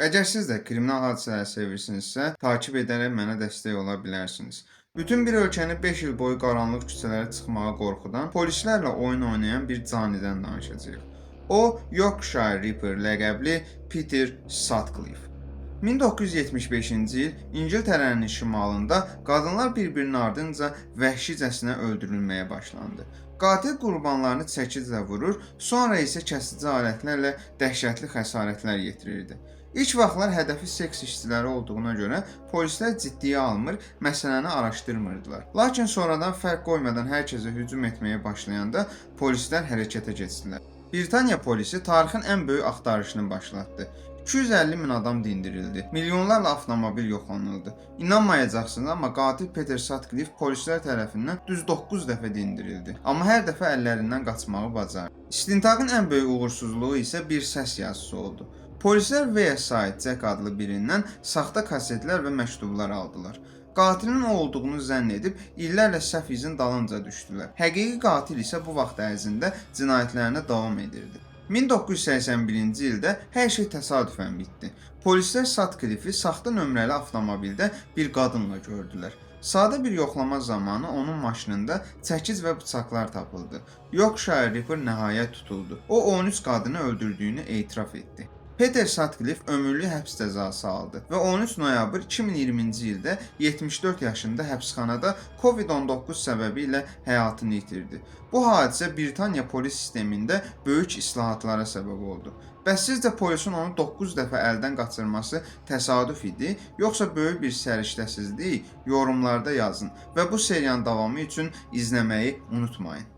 Əgər siz də kriminal hadisələri sevirsinizsə, takip edərək mənə dəstək ola bilərsiniz. Bütün bir ölkəni 5 il boyu qaranlıq küçələrə çıxmağa qorxudan, polislərlə oyun oynayan bir canidən danışacağıq. O, Yorkshire Ripper ləqəbli Peter Sutcliffe. 1975-ci il İngiltərənin şimalında qadınlar bir-birinin ardınca vəhşicəsinə öldürülməyə başlandı. Qatil qurbanlarını çəkiclə vurur, sonra isə kəsici alətlərlə dəhşətli xəsarətlər yetirirdi. İlk vaxtlar hədəfi seks işçiləri olduğuna görə polislər ciddiyə almır, məsələni araşdırmırdılar. Lakin sonradan fərq qoymadan hər kəsə hücum etməyə başlayanda polislər hərəkətə keçdilər. Britaniya polisi tarixin ən böyük axtarışını başlatdı. 250 min adam dindirildi. Milyonlarla avtomobil yoxlanıldı. İnanmayacaqsınız, amma qatil Peter Sutcliffe polislər tərəfindən düz 9 dəfə dindirildi. Amma hər dəfə əllərindən qaçmağı bacardı. İstintaqın ən böyük uğursuzluğu isə bir səs yazısı oldu. Polislər VSI Jack adlı birindən saxta kasetlər və məktublar aldılar. Qatilin o olduğunu zənn edib illərlə səhv izin dalınca düşdülər. Həqiqi qatil isə bu vaxt ərzində cinayətlərinə davam edirdi. 1981-ci ildə hər şey təsadüfən bitdi. Polislər Sutcliffe'i saxta nömrəli avtomobildə bir qadınla gördülər. Sadə bir yoxlama zamanı onun maşınında çəkic və bıçaqlar tapıldı. Yorkshire Ripper nəhayət tutuldu. O 13 qadını öldürdüyünü etiraf etdi. Peter Sutcliffe ömürlük həbs cəzası aldı və 13 noyabr 2020-ci ildə 74 yaşında həbsxanada COVID-19 səbəbi ilə həyatını itirdi. Bu hadisə Britaniya polis sistemində böyük islahatlara səbəb oldu. Bəs sizcə polisin onu 9 dəfə əldən qaçırması təsadüf idi, yoxsa böyük bir səriştəsizlik? Yorumlarda yazın və bu seriyanın davamı üçün izləməyi unutmayın.